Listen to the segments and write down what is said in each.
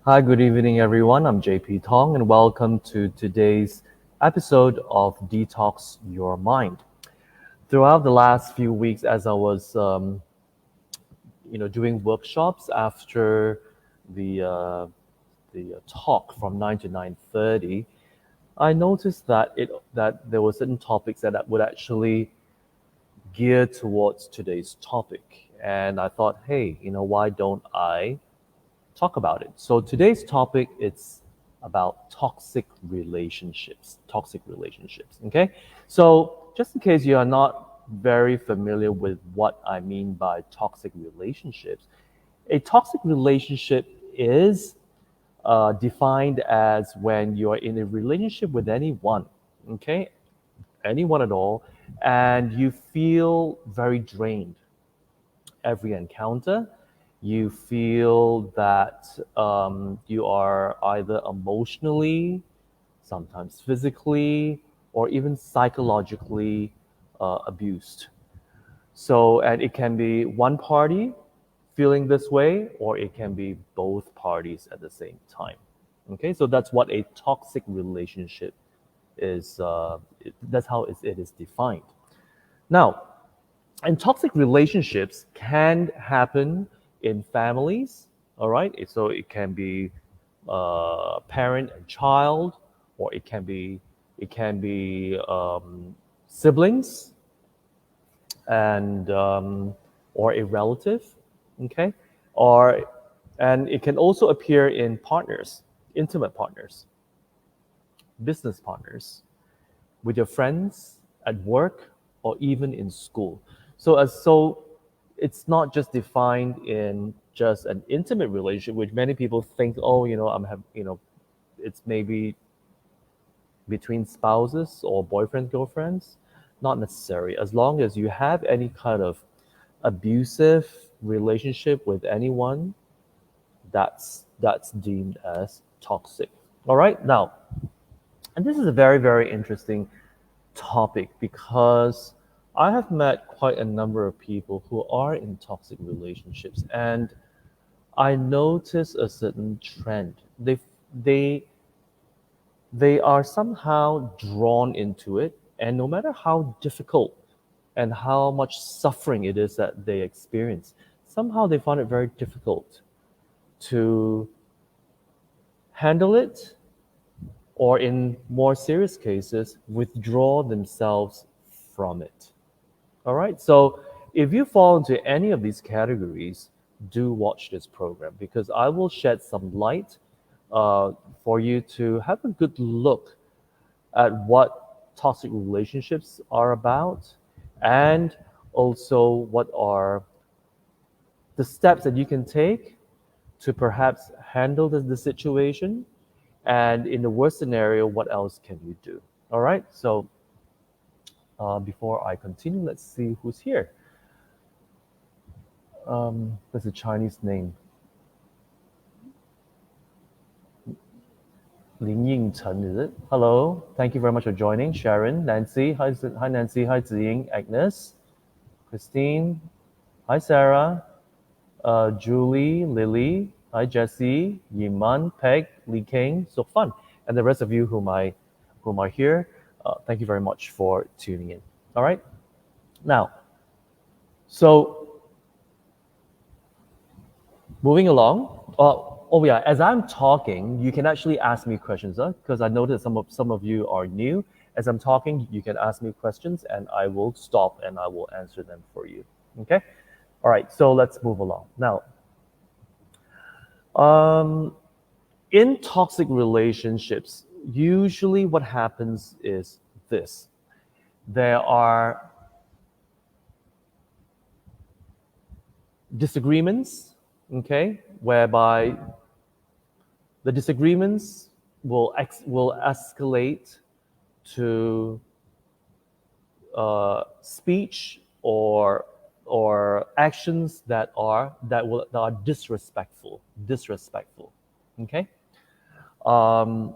Hi, good evening, everyone. I'm JP Tong, and welcome to today's episode of Detox Your Mind. Throughout the last few weeks, as I was, doing workshops after the talk from 9 to 9:30, I noticed that there were certain topics that would actually gear towards today's topic, and I thought, hey, why don't I talk about it? So today's topic is about toxic relationships. Toxic relationships. Okay. So just in case you are not very familiar with what I mean by toxic relationships, a toxic relationship is defined as when you're in a relationship with anyone, okay, anyone at all, and you feel very drained every encounter. You feel that you are either emotionally, sometimes physically, or even psychologically abused. So, and it can be one party feeling this way, or it can be both parties at the same time. Okay, so that's what a toxic relationship is. That's how it is defined. Now, and toxic relationships can happen in families, all right? So it can be parent and child, or it can be siblings and or a relative, okay? Or and it can also appear in partners, intimate partners, business partners, with your friends at work, or even in school. So it's not just defined in just an intimate relationship, which many people think, oh, it's maybe between spouses or boyfriend girlfriends. Not necessary. As long as you have any kind of abusive relationship with anyone, that's deemed as toxic. All right, now, and this is a very, very interesting topic because I have met quite a number of people who are in toxic relationships, and I notice a certain trend. They they are somehow drawn into it, and no matter how difficult and how much suffering it is that they experience, somehow they find it very difficult to handle it, or in more serious cases, withdraw themselves from it. All right. So if you fall into any of these categories, do watch this program because I will shed some light uh, for you to have a good look at what toxic relationships are about, and also what are the steps that you can take to perhaps handle the situation. And in the worst scenario, what else can you do? All right. So before I continue, let's see who's here. That's a Chinese name. Lin Yingchen, is it? Hello. Thank you very much for joining. Sharon, Nancy. Hi Nancy. Hi Ziying. Agnes. Christine. Hi Sarah. Julie. Lily. Hi Jesse. Yiman. Peg. Lee King. So fun. And the rest of you whom are here, thank you very much for tuning in. All right. Now, so moving along. Oh yeah, as I'm talking, you can actually ask me questions, because I noticed some of you are new. As I'm talking, you can ask me questions, and I will stop and I will answer them for you. Okay. All right. So let's move along now. In toxic relationships, usually what happens is this: there are disagreements, okay, whereby the disagreements will escalate to speech or actions that are disrespectful. Okay, um,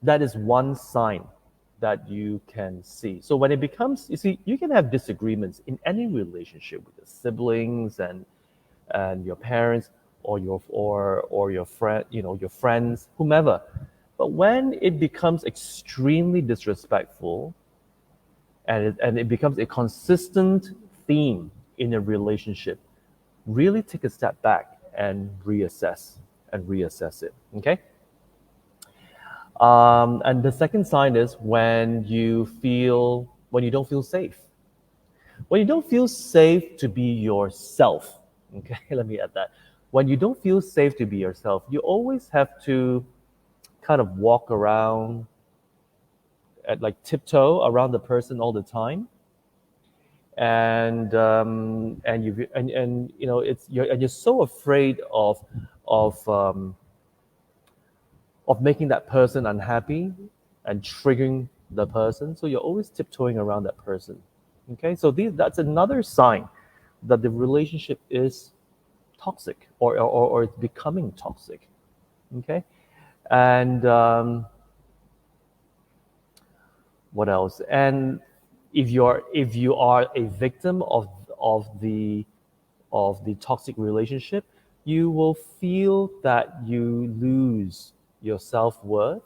that is one sign that you can see. So when it becomes, you see, you can have disagreements in any relationship with your siblings and your parents or your friend, your friends, whomever. But when it becomes extremely disrespectful and it becomes a consistent theme in a relationship, really take a step back and reassess it. Okay. And the second sign is when you don't feel safe. When you don't feel safe to be yourself. Okay, let me add that. When you don't feel safe to be yourself, you always have to kind of walk around at like tiptoe around the person all the time, and you're so afraid of making that person unhappy and triggering the person. So you're always tiptoeing around that person. Okay, so that's another sign that the relationship is toxic or it's becoming toxic. Okay, and what else? And if you are a victim of the of the toxic relationship, you will feel that you lose your self-worth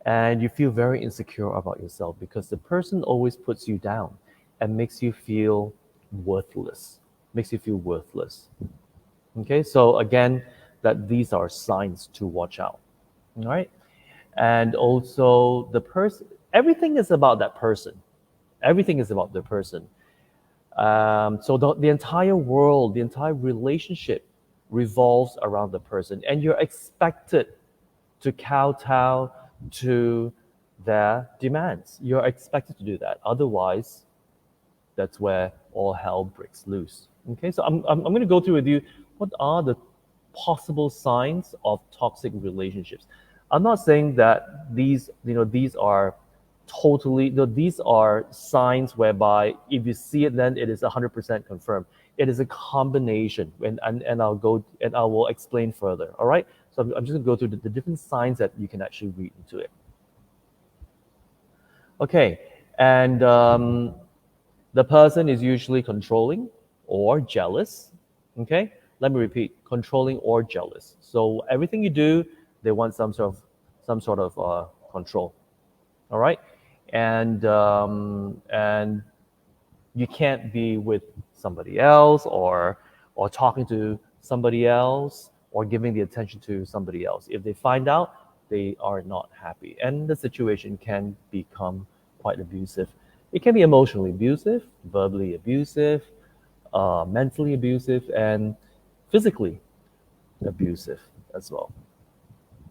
and you feel very insecure about yourself because the person always puts you down and makes you feel worthless, makes you feel worthless. Okay, so again, that these are signs to watch out. All right, and also the person, everything is about that person. Everything is about the person. So the entire world, the entire relationship revolves around the person, and you're expected to kowtow to their demands. You're expected to do that. Otherwise, that's where all hell breaks loose. Okay, so I'm going to go through with you what are the possible signs of toxic relationships. I'm not saying that these are totally, these are signs whereby if you see it, then it is 100% confirmed. It is a combination, and I'll go and I will explain further. All right, so I'm just going to go through the different signs that you can actually read into it. Okay, and the person is usually controlling or jealous. Okay, let me repeat: controlling or jealous. So everything you do, they want some sort of control. All right, and you can't be with somebody else or talking to somebody else or giving the attention to somebody else. If they find out, they are not happy, and the situation can become quite abusive. It can be emotionally abusive, verbally abusive, mentally abusive, and physically abusive as well.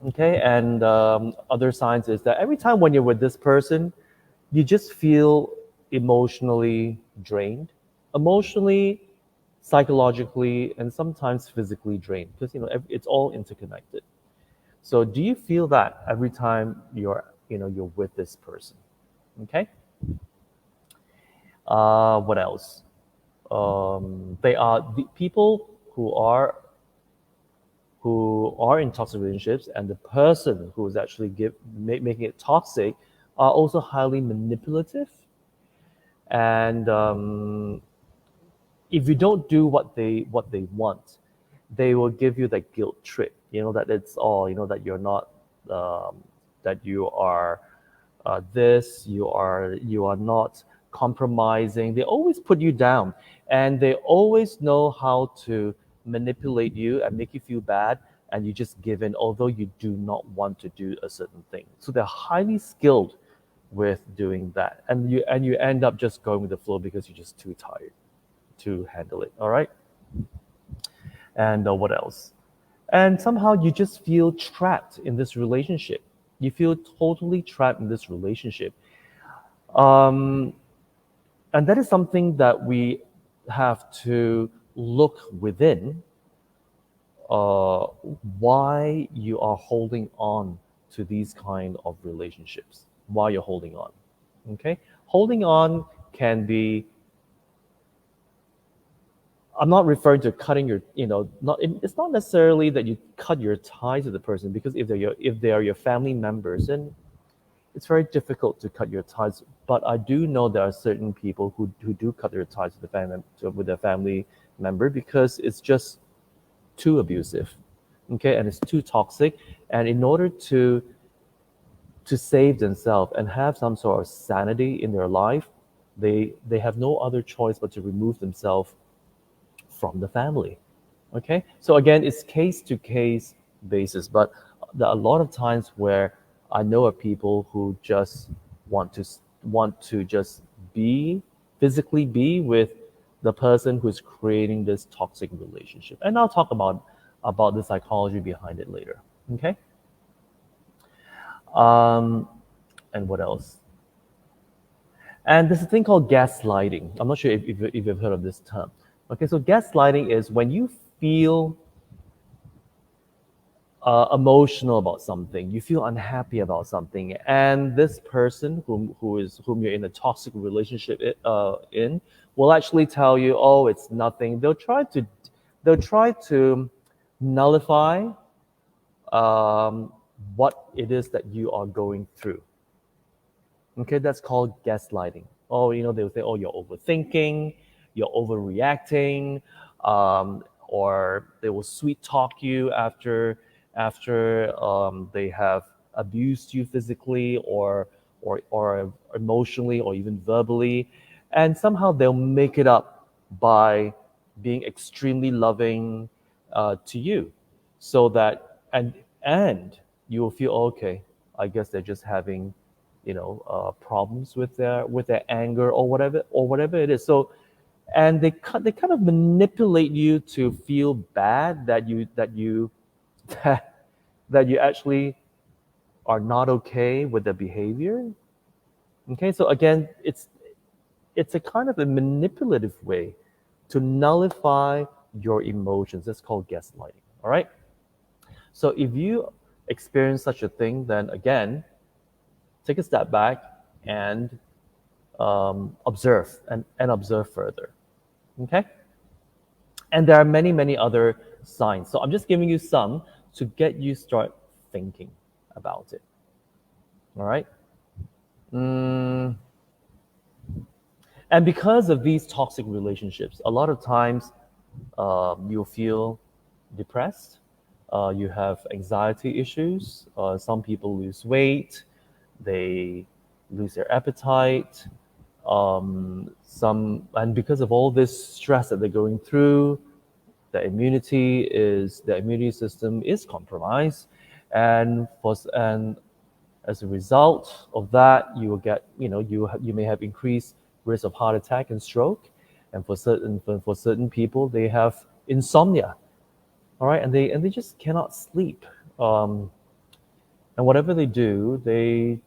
Okay, and other signs is that every time when you're with this person, you just feel emotionally drained, emotionally, psychologically, and sometimes physically drained because it's all interconnected. So, do you feel that every time you're with this person? Okay. What else? They are the people who are in toxic relationships, and the person who is actually making it toxic are also highly manipulative. And if you don't do what they want, they will give you that guilt trip. That it's all. That you're not. That you are this. You are not compromising. They always put you down, and they always know how to manipulate you and make you feel bad, and you just give in, although you do not want to do a certain thing. So they're highly skilled with doing that, and you end up just going with the flow because you're just too tired to handle it. All right. And what else? And somehow you just feel trapped in this relationship. You feel totally trapped in this relationship. um, and that is something that we have to look within uh, why you are holding on to these kind of relationships, why you're holding on. Okay, holding on can be, I'm not referring to cutting your, not, it's not necessarily that you cut your ties with the person, because if they are your family members, then it's very difficult to cut your ties. But I do know there are certain people who do cut their ties with their family member, because it's just too abusive, okay, and it's too toxic. And in order to save themselves and have some sort of sanity in their life, they have no other choice but to remove themselves from the family. Okay, so again, it's case to case basis, but there are a lot of times where I know of people who just want to just be physically be with the person who's creating this toxic relationship, and I'll talk about the psychology behind it later. Okay, um, and what else? And there's a thing called gaslighting. I'm not sure if you've heard of this term. Okay, so gaslighting is when you feel emotional about something, you feel unhappy about something, and this person whom you're in a toxic relationship in will actually tell you, "Oh, it's nothing." They'll try to nullify um, what it is that you are going through. Okay, that's called gaslighting. Oh, they'll say, "Oh, you're overthinking, you're overreacting," or they will sweet talk you after they have abused you physically or emotionally or even verbally, and somehow they'll make it up by being extremely loving to you, so that and you will feel, okay, I guess they're just having problems with their anger or whatever it is. So, and they kind of manipulate you to feel bad that that you actually are not okay with their behavior. Okay, so again, it's a kind of a manipulative way to nullify your emotions. That's called gaslighting. All right. So if you experience such a thing, then again, take a step back and observe and observe further. Okay? And there are many, many other signs. So I'm just giving you some to get you start thinking about it. All right? Mm, and because of these toxic relationships, a lot of times you'll feel depressed. You have anxiety issues. Some people lose weight. They lose their appetite. And because of all this stress that they're going through, the immunity system is compromised, and as a result of that, you will get, you may have increased risk of heart attack and stroke, and for certain people, they have insomnia. All right, and they just cannot sleep, um, and whatever they do, they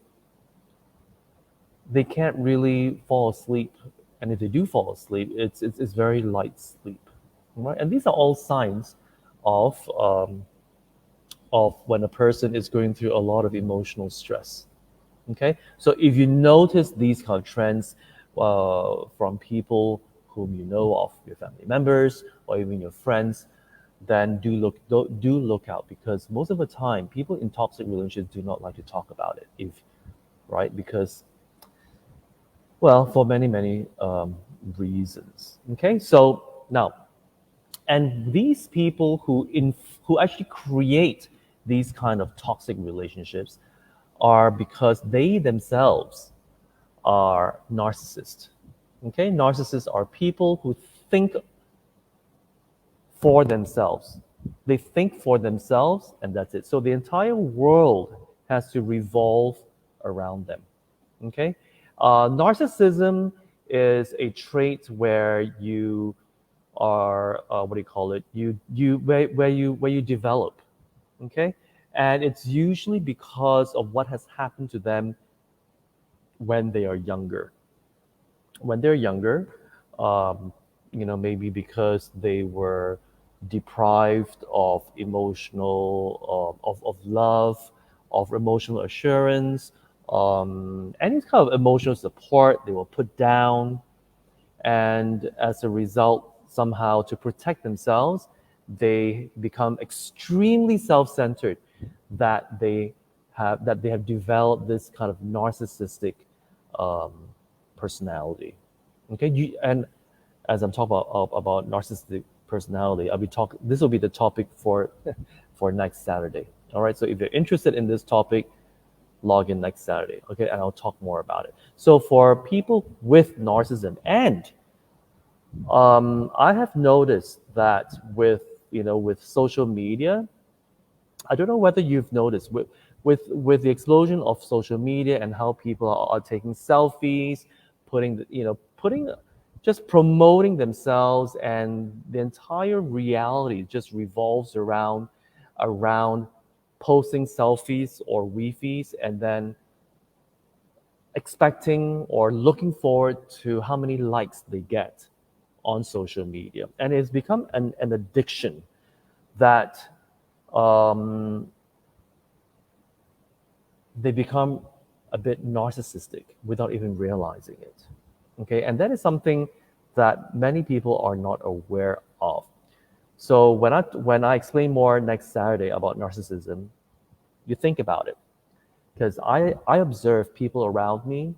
can't really fall asleep, and if they do fall asleep, it's very light sleep, right? And these are all signs of when a person is going through a lot of emotional stress. Okay, so if you notice these kind of trends from people whom you know of, your family members or even your friends, then do look out, because most of the time people in toxic relationships do not like to talk about it, if right, because, well, for many many reasons. Okay, so now, and these people who actually create these kind of toxic relationships are because they themselves are narcissists. Okay, narcissists are people who think for themselves. They think for themselves, and that's it. So the entire world has to revolve around them. Okay, narcissism is a trait where you are, what do you call it? Where you develop. Okay, and it's usually because of what has happened to them when they are younger. When they're younger, um, maybe because they were deprived of emotional, of love, of emotional assurance, any kind of emotional support. They were put down, and as a result, somehow to protect themselves, they become extremely self-centered, that they have developed this kind of narcissistic um, personality. Okay, and as I'm talking about narcissistic personality, I'll be talking. This will be the topic for for next Saturday. All right. So if you're interested in this topic, log in next Saturday. Okay, and I'll talk more about it. So for people with narcissism, and I have noticed that with social media, I don't know whether you've noticed with the explosion of social media and how people are taking selfies, putting just promoting themselves, and the entire reality just revolves around posting selfies or weefies, and then expecting or looking forward to how many likes they get on social media. And it's become an addiction that um, they become a bit narcissistic without even realizing it. Okay, and that is something that many people are not aware of. So when I explain more next Saturday about narcissism, you think about it, because I observe people around me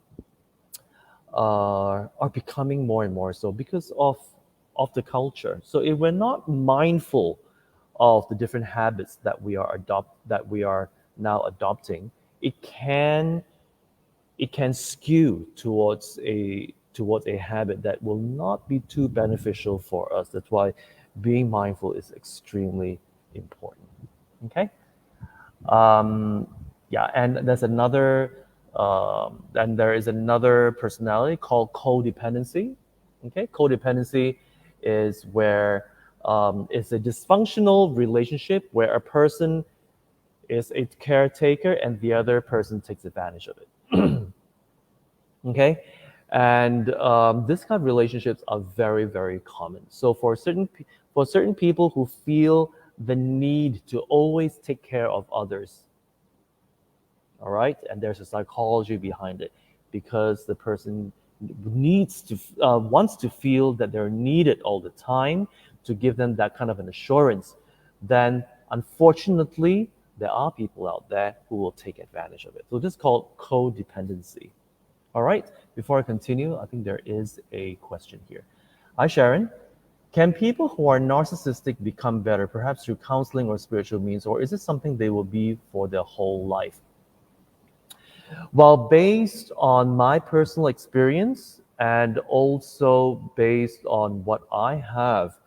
are becoming more and more so because of the culture. So if we're not mindful of the different habits that we are now adopting, it can it can skew towards a habit that will not be too beneficial for us. That's why being mindful is extremely important. Okay. Um, yeah, and there is another personality called codependency. Okay, codependency is where it's a dysfunctional relationship where a person is a caretaker and the other person takes advantage of it. Okay, and this kind of relationships are very, very common. So for certain people who feel the need to always take care of others, all right, and there's a psychology behind it, because the person wants to feel that they're needed all the time, to give them that kind of an assurance, then unfortunately there are people out there who will take advantage of it. So this is called codependency. All right, before I continue, I think there is a question here. Hi, Sharon. Can people who are narcissistic become better, perhaps through counseling or spiritual means, or is it something they will be for their whole life? Well, based on my personal experience and also based on what I have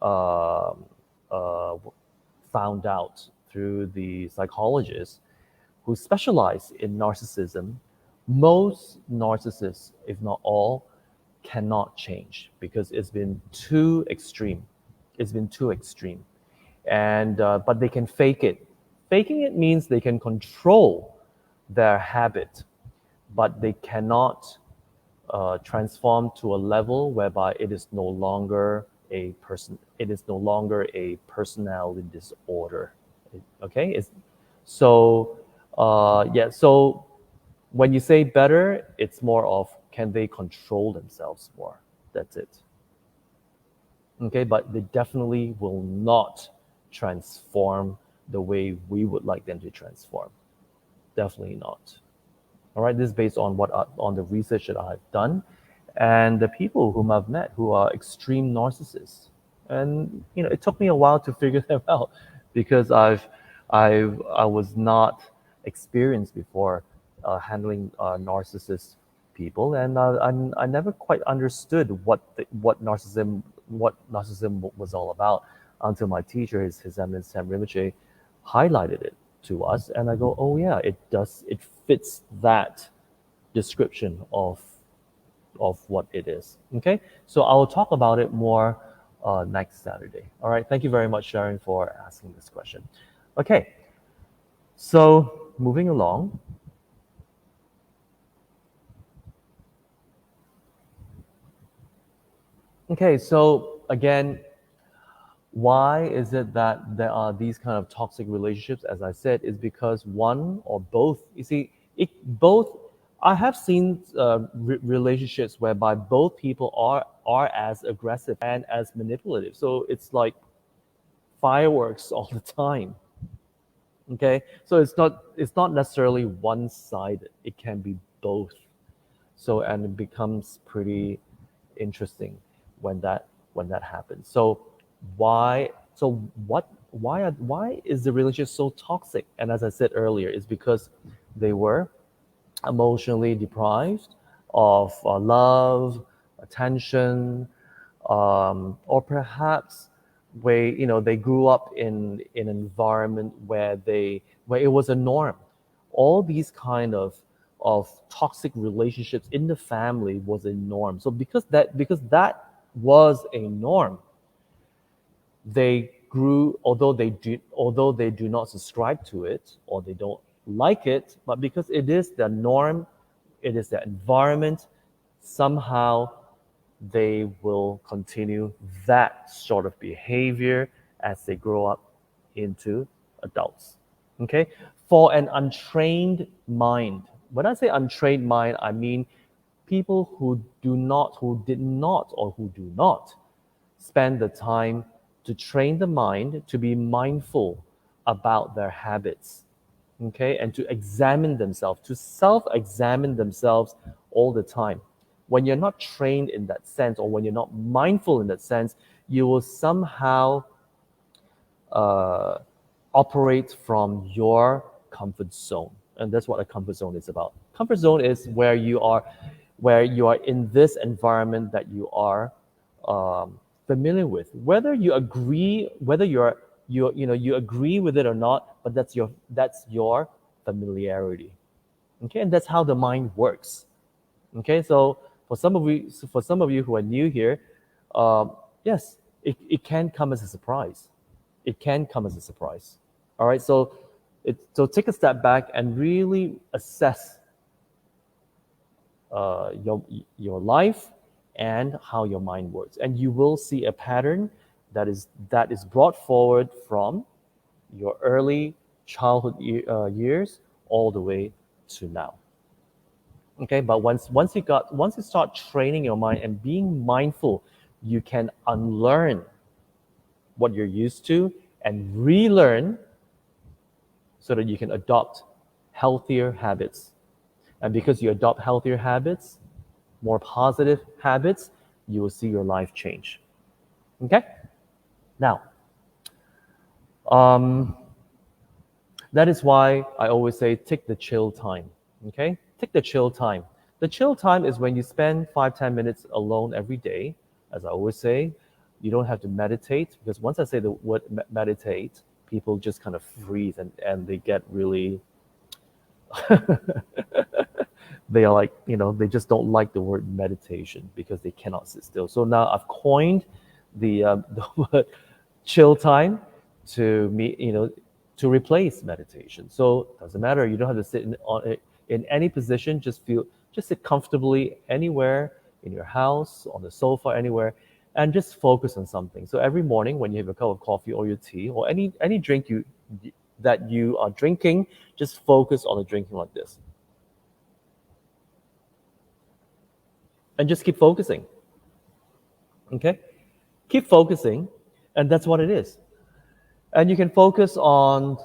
um uh, found out through the psychologists who specialize in narcissism, most narcissists, if not all, cannot change because it's been too extreme. It's been too extreme, and but they can fake it. Faking it means they can control their habit, but they cannot transform to a level whereby it is no longer a person. It is no longer a personality disorder. Okay, yeah. So when you say better, it's more of can they control themselves more? That's it. Okay, but they definitely will not transform the way we would like them to transform. Definitely not. All right, this is based on on the research that I've done, and the people whom I've met who are extreme narcissists. And it took me a while to figure them out because I was not experienced before handling narcissist people, and I never quite understood what narcissism was all about until my teacher, His Eminence Sam Rinpoche, highlighted it to us, and I go, oh yeah, it fits that description of what it is. Okay, so I will talk about it more next Saturday. All right, thank you very much, Sharon, for asking this question. Okay, so moving along. Okay, so again, why is it that there are these kind of toxic relationships? As I said, is because one or both. You see, it both. I have seen relationships whereby both people are as aggressive and as manipulative. So it's like fireworks all the time. Okay, so it's not necessarily one sided. It can be both. So and it becomes pretty interesting when that happens. So why? So why is the relationship so toxic? And as I said earlier, it's because they were emotionally deprived of love, attention, or perhaps they grew up in an environment where it was a norm. All these kind of toxic relationships in the family was a norm. So because that was a norm, they grew, although they do not subscribe to it or they don't like it, but because it is their norm, it is their environment, somehow they will continue that sort of behavior as they grow up into adults. Okay? For an untrained mind, when I say untrained mind, I mean people who did not, or who do not spend the time to train the mind to be mindful about their habits, okay, and to examine themselves, to self-examine themselves all the time. When you're not trained in that sense, or when you're not mindful in that sense, you will somehow uh, operate from your comfort zone, and that's what a comfort zone is about. Comfort zone is where you are in this environment that you are familiar with, whether you agree, whether you agree with it or not, but that's your familiarity. Okay, and that's how the mind works. Okay, so for some of you who are new here, yes, it can come as a surprise. It can come as a surprise. All right, so take a step back and really assess your life and how your mind works, and you will see a pattern that is brought forward from your early childhood years all the way to now. Okay, but once you start training your mind and being mindful, you can unlearn what you're used to and relearn so that you can adopt healthier habits. And because you adopt healthier habits, more positive habits, you will see your life change. Okay? Now, um, that is why I always say take the chill time. Okay? Take the chill time. The chill time is when you spend 5-10 minutes alone every day. As I always say, you don't have to meditate, because once I say the word meditate, people just kind of freeze, and they get really they are like, they just don't like the word meditation because they cannot sit still. So now I've coined the word chill time to replace meditation. So it doesn't matter. You don't have to sit in any position. Just sit comfortably anywhere in your house, on the sofa, anywhere, and just focus on something. So every morning when you have a cup of coffee or your tea or any drink that you are drinking, just focus on the drinking like this. And just keep focusing. Okay? Keep focusing, and that's what it is. And you can focus on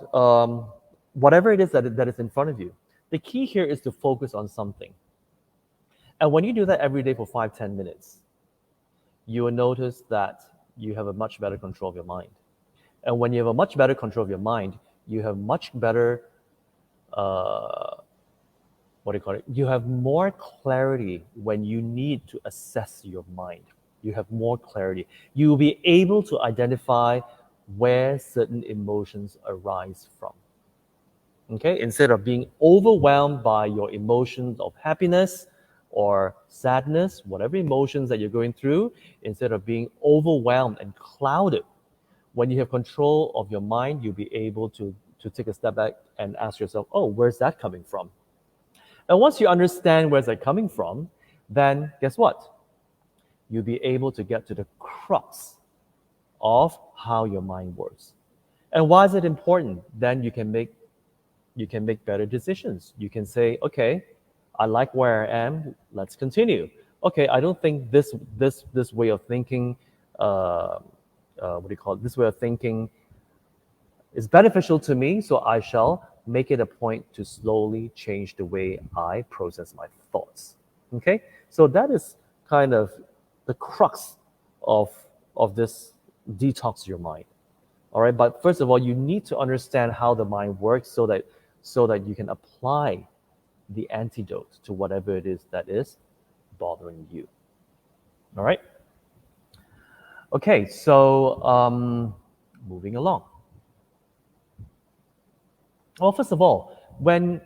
whatever it is that is in front of you. The key here is to focus on something. And when you do that every day for 5-10 minutes, you will notice that you have a much better control of your mind. And when you have a much better control of your mind, you have much better uh, what do you call it? You have more clarity when you need to assess your mind. You have more clarity. You will be able to identify where certain emotions arise from. Okay, instead of being overwhelmed by your emotions of happiness or sadness, whatever emotions that you're going through, instead of being overwhelmed and clouded, when you have control of your mind, you'll be able to take a step back and ask yourself, oh, where's that coming from? And once you understand where's that coming from, then guess what? you'll be able to get to the crux of how your mind works. And why is it important? Then you can make better decisions. You can say, okay, I like where I am. Let's continue. Okay, I don't think this way of thinking, what do you call it? This way of thinking is beneficial to me, so I shall make it a point to slowly change the way I process my thoughts. Okay, so that is kind of the crux of of this detox your mind. All right, but first of all, you need to understand how the mind works so that you can apply the antidote to whatever it is that is bothering you. All right. Okay, so moving along. Well, first of all, when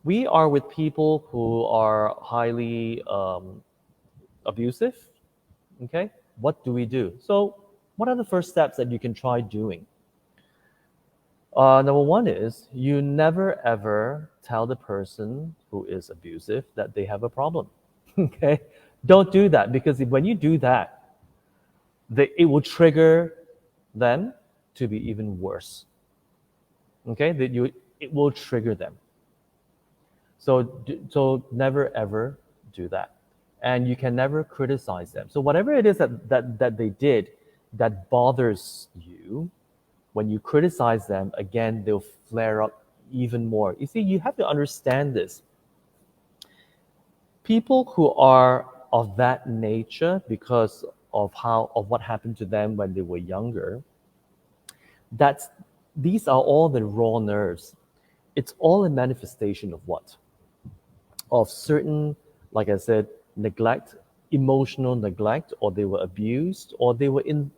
we are with people who are highly abusive, okay, what do we do? So, what are the first steps that you can try doing? Number one is you never ever tell the person who is abusive that they have a problem. Okay, don't do that because when you do that, it will trigger them to be even worse. Okay, it will trigger them. So never ever do that, and you can never criticize them. So whatever it is that they did that bothers you, when you criticize them again, they'll flare up even more. You see, you have to understand this. People who are of that nature because of what happened to them when they were younger, that's these are all the raw nerves. It's all a manifestation of what? Of certain, like I said, neglect, emotional neglect, or they were abused, or they were in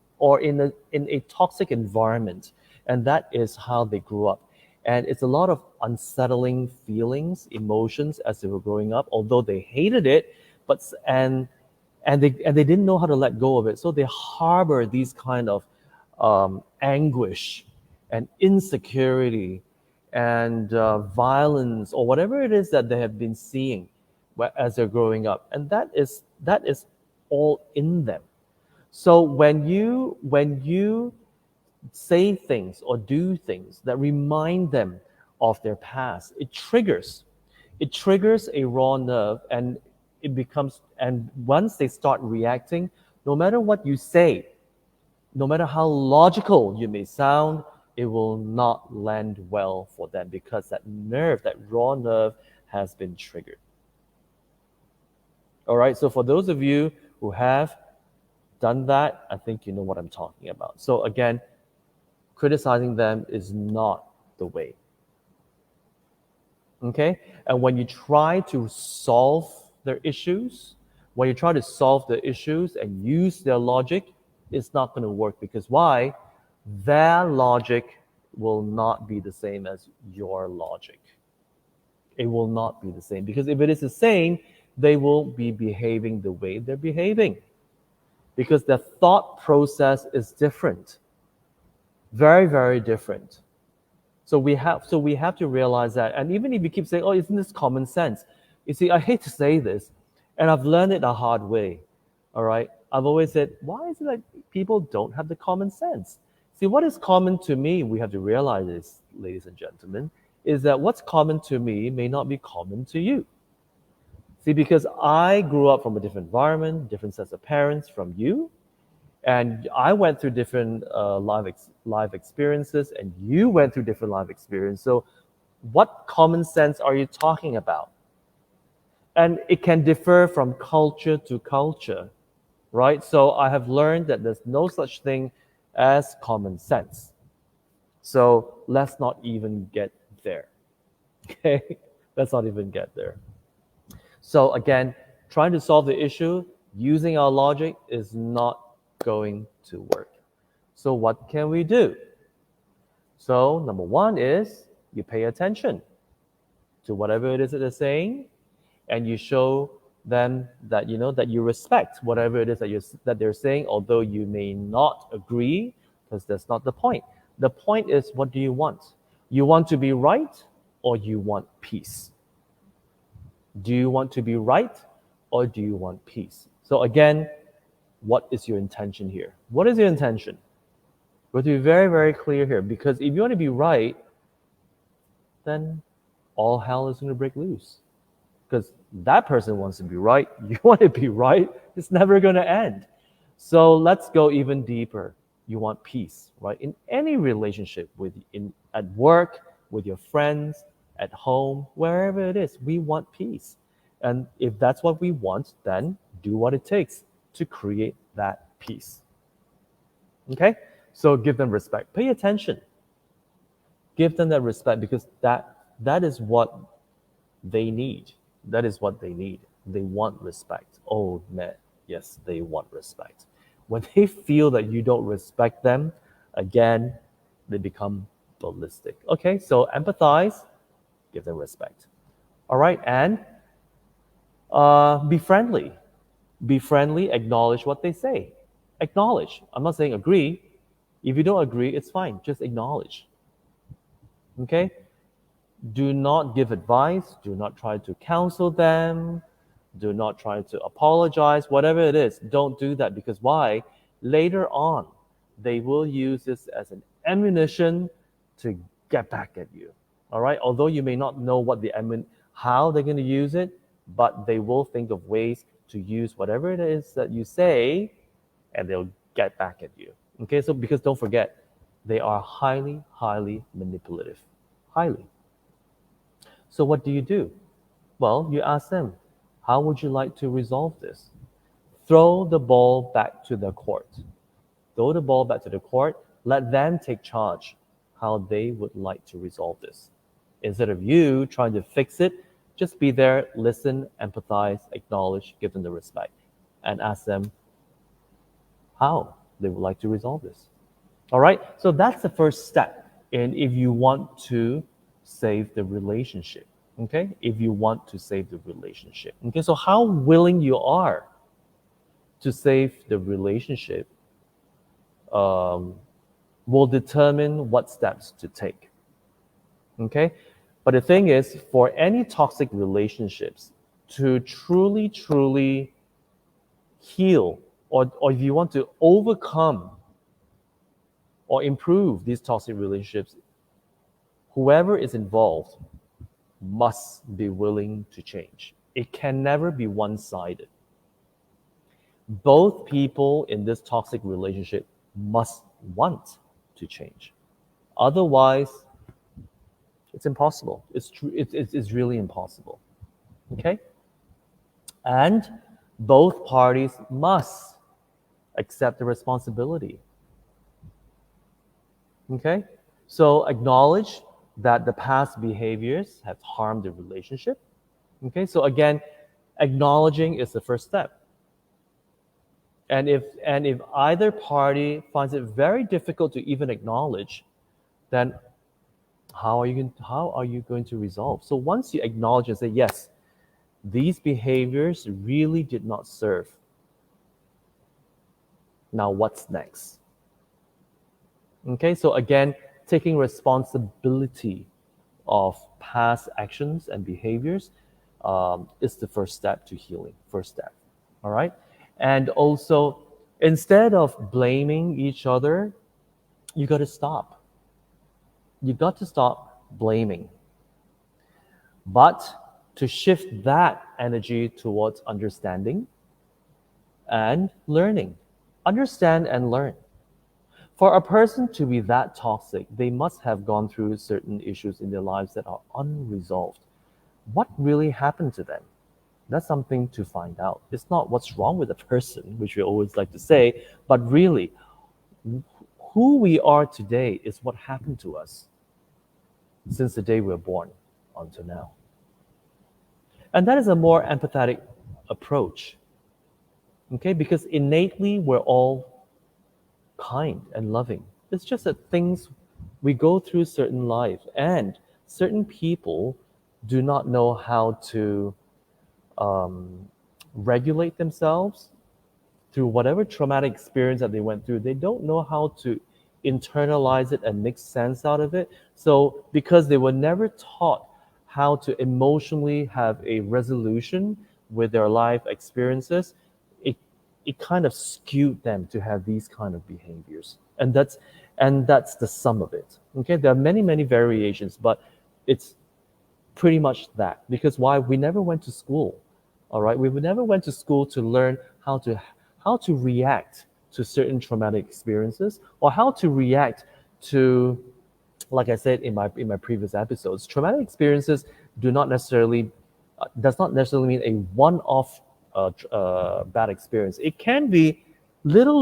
a toxic environment, and that is how they grew up. And it's a lot of unsettling feelings, emotions as they were growing up, although they hated it, but and they didn't know how to let go of it, so they harbor these kind of anguish and insecurity and violence or whatever it is that they have been seeing as they're growing up, and that is all in them. So when you say things or do things that remind them of their past, it triggers a raw nerve, and once they start reacting, no matter what you say, no matter how logical you may sound, it will not land well for them because that nerve, that raw nerve, has been triggered. All right, so for those of you who have done that, I think you know what I'm talking about. So again, criticizing them is not the way. Okay? And when you try to solve their issues, when you try to solve the issues and use their logic, it's not going to work because why? Their logic will not be the same as your logic. It will not be the same because if it is the same, they will be behaving the way they're behaving because their thought process is different. Very, very different. So we have to realize that. And even if you keep saying, "Oh, isn't this common sense?" You see, I hate to say this, and I've learned it the hard way. All right, I've always said, "Why is it like people don't have the common sense?" See, what is common to me, we have to realize this, ladies and gentlemen, is that what's common to me may not be common to you. See, because I grew up from a different environment, different sets of parents from you, and I went through different life experiences, and you went through different life experiences. So, what common sense are you talking about? And it can differ from culture to culture, right? So, I have learned that there's no such thing as common sense. So, let's not even get there. Okay? Let's not even get there. So, again, trying to solve the issue using our logic is not going to work. So what can we do? So number one is you pay attention to whatever it is that they're saying, and you show them that you respect whatever it is that they're saying, although you may not agree, because that's not the point. The point is, what do you want? You want to be right, or you want peace? Do you want to be right, or do you want peace? So again, what is your intention here? What is your intention? We have to be very, very clear here, because if you want to be right, then all hell is going to break loose. Because that person wants to be right, you want to be right, it's never going to end. So let's go even deeper. You want peace, right? In any relationship, at work, with your friends, at home, wherever it is, we want peace. And if that's what we want, then do what it takes to create that peace. Okay? So give them respect. Pay attention. Give them that respect, because that is what they need. That is what they need. They want respect. Oh man, yes, they want respect. When they feel that you don't respect them, again, they become ballistic. Okay, so empathize, give them respect. All right, and be friendly. Be friendly, acknowledge what they say. Acknowledge. I'm not saying agree. If you don't agree, it's fine. Just acknowledge. Okay? Do not give advice. Do not try to counsel them. Do not try to apologize. Whatever it is, don't do that, because why? Later on, they will use this as an ammunition to get back at you. All right? Although you may not know how they're going to use it, but they will think of ways to use whatever it is that you say, and they'll get back at you. Okay? So, because don't forget, they are highly, highly manipulative. Highly. So what do? Well, you ask them, how would you like to resolve this? Throw the ball back to the court. Throw the ball back to the court. Let them take charge how they would like to resolve this. Instead of you trying to fix it, just be there, listen, empathize, acknowledge, give them the respect, and ask them how they would like to resolve this. All right? So that's the first step in if you want to save the relationship. Okay? If you want to save the relationship. Okay? So how willing you are to save the relationship will determine what steps to take. Okay? But the thing is, for any toxic relationships to truly, truly heal, or if you want to overcome or improve these toxic relationships, whoever is involved must be willing to change. It can never be one-sided. Both people in this toxic relationship must want to change. Otherwise, it's impossible. It's really impossible. Okay? And both parties must accept the responsibility. Okay? So acknowledge that the past behaviors have harmed the relationship. Okay? So again, acknowledging is the first step. And if either party finds it very difficult to even acknowledge, then how are you going to resolve? So once you acknowledge and say, yes, these behaviors really did not serve. Now what's next? Okay, so again, taking responsibility of past actions and behaviors is the first step to healing. First step. All right? And also, instead of blaming each other, you got to stop. You got to stop blaming. But to shift that energy towards understanding and learning. Understand and learn. For a person to be that toxic, they must have gone through certain issues in their lives that are unresolved. What really happened to them? That's something to find out. It's not what's wrong with a person, which we always like to say, but really, who we are today is what happened to us since the day we were born until now. And that is a more empathetic approach. Okay, because innately we're all kind and loving. It's just that we go through certain life, and certain people do not know how to regulate themselves through whatever traumatic experience that they went through. They don't know how to internalize it and make sense out of it. So because they were never taught how to emotionally have a resolution with their life experiences, it it kind of skewed them to have these kind of behaviors, and that's the sum of it. Okay, there are many variations, but it's pretty much that. Because why? We never went to school. All right, we never went to school to learn how to react to certain traumatic experiences, or how to react to, like I said in my previous episodes, traumatic experiences do not necessarily does not necessarily mean a one-off bad experience. It can be little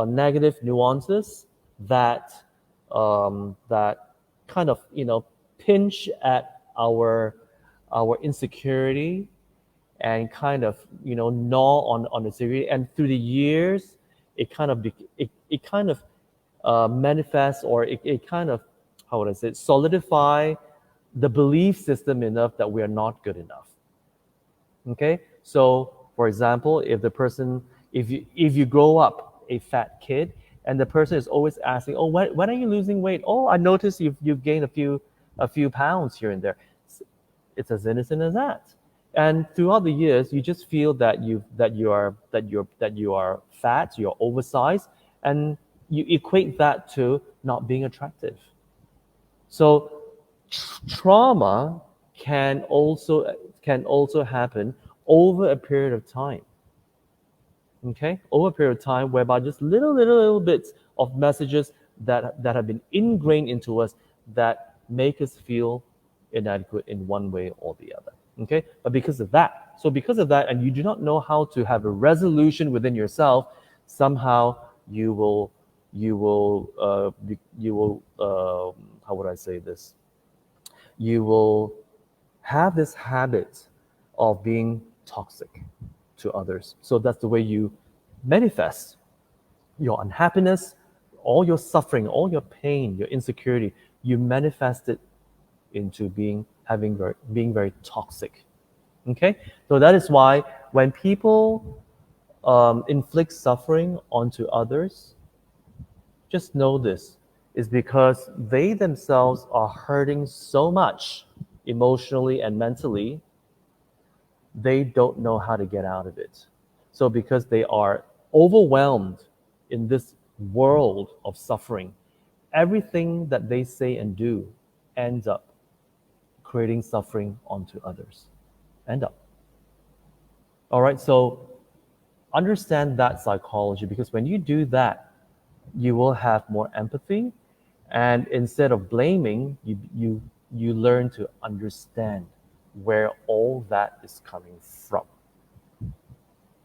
negative nuances that that kind of pinch at our insecurity, and kind of gnaw on the security, and through the years it kind of it kind of manifests, or it kind of, how would I say it, solidify the belief system enough that we are not good enough. Okay, so for example, if you grow up a fat kid, and the person is always asking, oh, when are you losing weight? Oh, I noticed you've gained a few pounds here and there. It's as innocent as that. And throughout the years, you just feel that you are fat, you're oversized, and you equate that to not being attractive. So trauma can also happen over a period of time. Okay, over a period of time, whereby just little bits of messages that have been ingrained into us, that make us feel inadequate in one way or the other. Okay, but because of that, and you do not know how to have a resolution within yourself, somehow you will how would I say this, you will have this habit of being toxic to others. So that's the way you manifest your unhappiness, all your suffering, all your pain, your insecurity. You manifest it into being very toxic. Okay, so that is why when people inflict suffering onto others, just know this is because they themselves are hurting so much emotionally and mentally, they don't know how to get out of it. So because they are overwhelmed in this world of suffering, everything that they say and do ends up creating suffering onto others. End up. All right, so understand that psychology, because when you do that, you will have more empathy, and instead of blaming, you learn to understand where all that is coming from.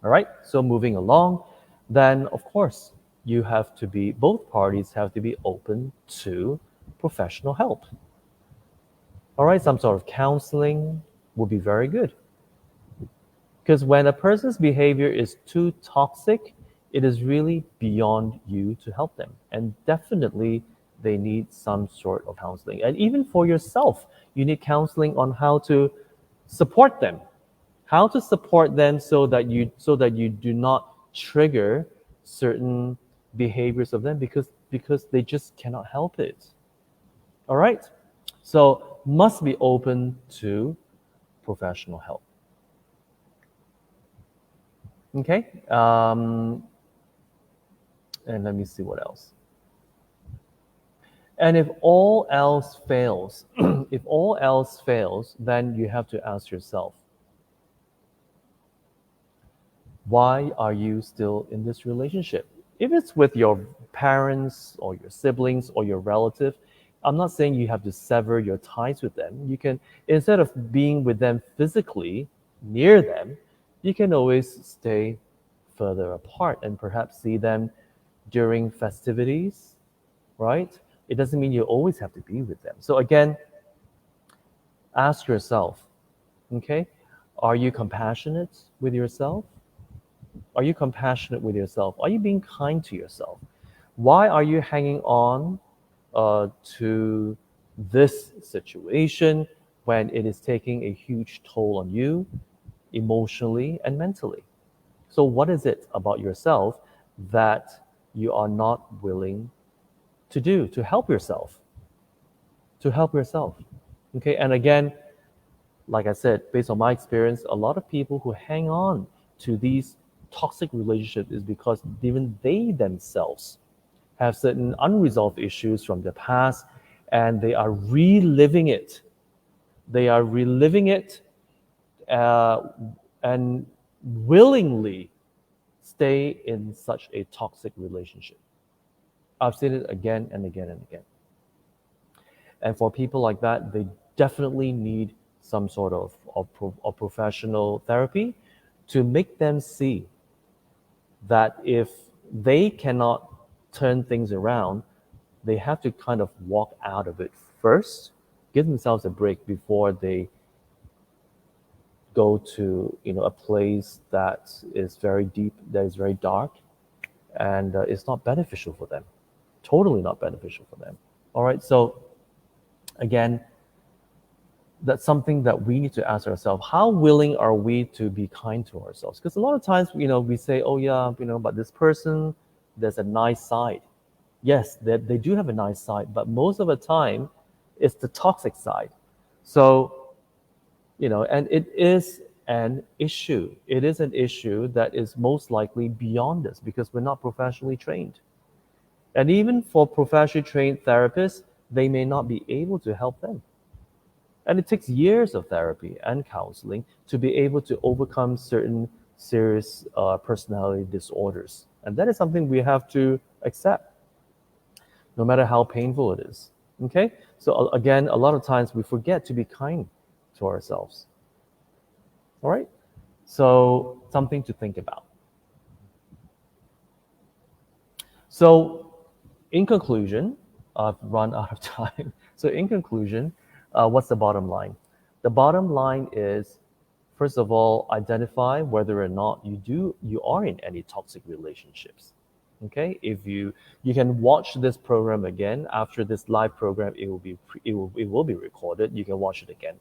All right, so moving along, then of course both parties have to be open to professional help. All right, some sort of counseling would be very good. Because when a person's behavior is too toxic, it is really beyond you to help them. And definitely they need some sort of counseling. And even for yourself, you need counseling on how to support them. How to support them so that you do not trigger certain behaviors of them, because they just cannot help it. All right? So must be open to professional help. Okay, and let me see what else. And if all else fails, if all else fails, then you have to ask yourself, why are you still in this relationship? If it's with your parents or your siblings or your relative, I'm not saying you have to sever your ties with them. You can, instead of being with them physically near them, you can always stay further apart and perhaps see them during festivities, right? It doesn't mean you always have to be with them. So again, ask yourself, okay, are you compassionate with yourself? Are you compassionate with yourself? Are you being kind to yourself? Why are you hanging on to this situation when it is taking a huge toll on you emotionally and mentally? So what is it about yourself that you are not willing to do to help yourself? To help yourself. Okay, and again, like I said, based on my experience, a lot of people who hang on to these toxic relationships is because even they themselves have certain unresolved issues from the past, and they are reliving it. They are reliving it uh, and willingly stay in such a toxic relationship. I've seen it again and again and again. And for people like that, they definitely need some sort of professional therapy to make them see that if they cannot turn things around, they have to kind of walk out of it first, give themselves a break before they go to a place that is very deep, that is very dark, and it's not beneficial for them. Totally not beneficial for them. All right, so again, that's something that we need to ask ourselves. How willing are we to be kind to ourselves? Because a lot of times, we say, oh yeah, but this person, there's a nice side. Yes, they do have a nice side, but most of the time, it's the toxic side. So, and it is an issue. It is an issue that is most likely beyond us because we're not professionally trained. And even for professionally trained therapists, they may not be able to help them. And it takes years of therapy and counseling to be able to overcome certain serious personality disorders. And that is something we have to accept, no matter how painful it is. Okay? So, again, a lot of times we forget to be kind to ourselves. All right? So, something to think about. So, in conclusion, I've run out of time. So, in conclusion, what's the bottom line? The bottom line is, first of all, identify whether or not you are in any toxic relationships. Okay, if you can watch this program again after this live program, it will be recorded. You can watch it again,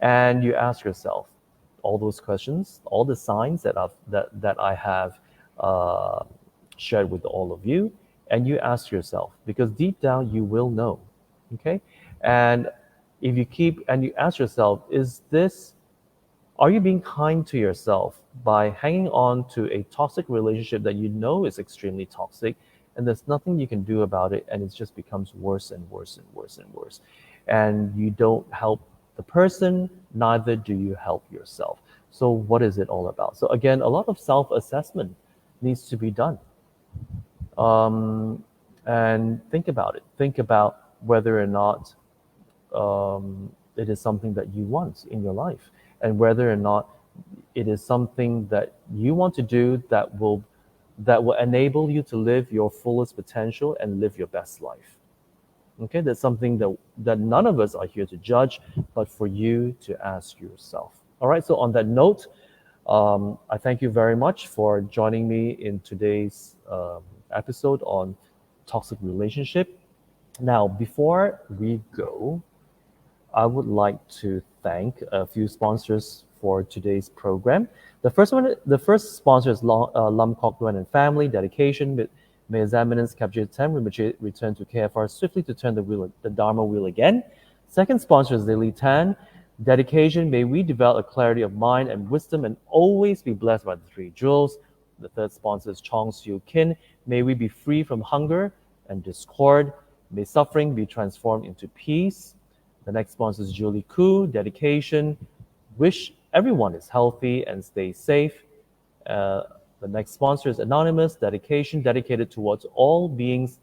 and you ask yourself all those questions, all the signs that I have uh, shared with all of you, and you ask yourself, because deep down you will know. Okay, and if you keep and you ask yourself, are you being kind to yourself by hanging on to a toxic relationship that you know is extremely toxic, and there's nothing you can do about it, and it just becomes worse and worse and worse and worse, and you don't help the person, neither do you help yourself. So what is it all about? So again, a lot of self-assessment needs to be done. um, and think about it. Think about whether or not it is something that you want in your life, and whether or not it is something that you want to do that will enable you to live your fullest potential and live your best life. Okay, that's something that none of us are here to judge, but for you to ask yourself. All right, so on that note, I thank you very much for joining me in today's episode on toxic relationship. Now, before we go, I would like to thank a few sponsors for today's program. The first sponsor is Lam Kok Nguyen and Family Dedication. May His Eminence capture time, return to KFR swiftly to turn the Dharma wheel again. Second sponsor is Lily Tan. Dedication. May we develop a clarity of mind and wisdom and always be blessed by the three jewels. The third sponsor is Chong Siu Kin. May we be free from hunger and discord. May suffering be transformed into peace. The next sponsor is Julie Koo, Dedication. Wish everyone is healthy and stay safe. The next sponsor is Anonymous, Dedication, dedicated towards all beings,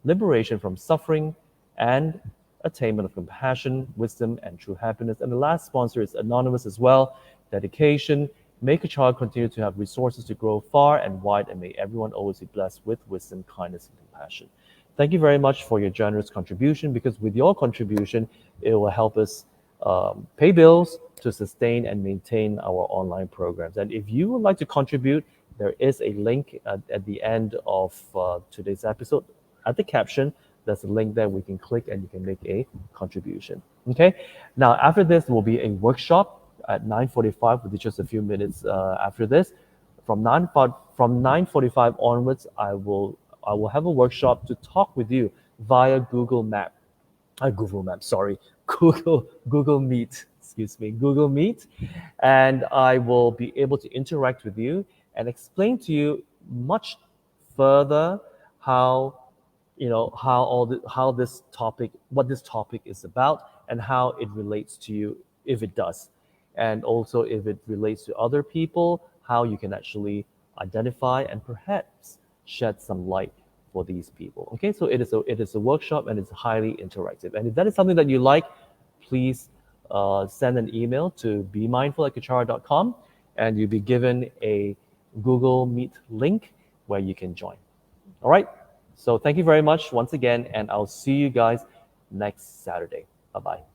liberation from suffering, and attainment of compassion, wisdom, and true happiness. And the last sponsor is Anonymous as well, Dedication. May Kechara continue to have resources to grow far and wide, and may everyone always be blessed with wisdom, kindness, and compassion. Thank you very much for your generous contribution, because with your contribution, it will help us pay bills to sustain and maintain our online programs. And if you would like to contribute, there is a link at the end of today's episode. At the caption, there's a link there we can click and you can make a contribution. Okay. Now, after this will be a workshop at 9:45, which is just a few minutes after this. From 9:45 onwards, I will have a workshop to talk with you via Google Map. Google Maps, sorry, Google Meet, excuse me, Google Meet, and I will be able to interact with you and explain to you much further how how this topic, what this topic is about, and how it relates to you, if it does, and also if it relates to other people, how you can actually identify and perhaps shed some light for these people. Okay, so it is a workshop, and it's highly interactive. And if that is something that you like, please send an email to bemindful@kechara.com, and you'll be given a Google Meet link where you can join. All right. So thank you very much once again, and I'll see you guys next Saturday. Bye bye.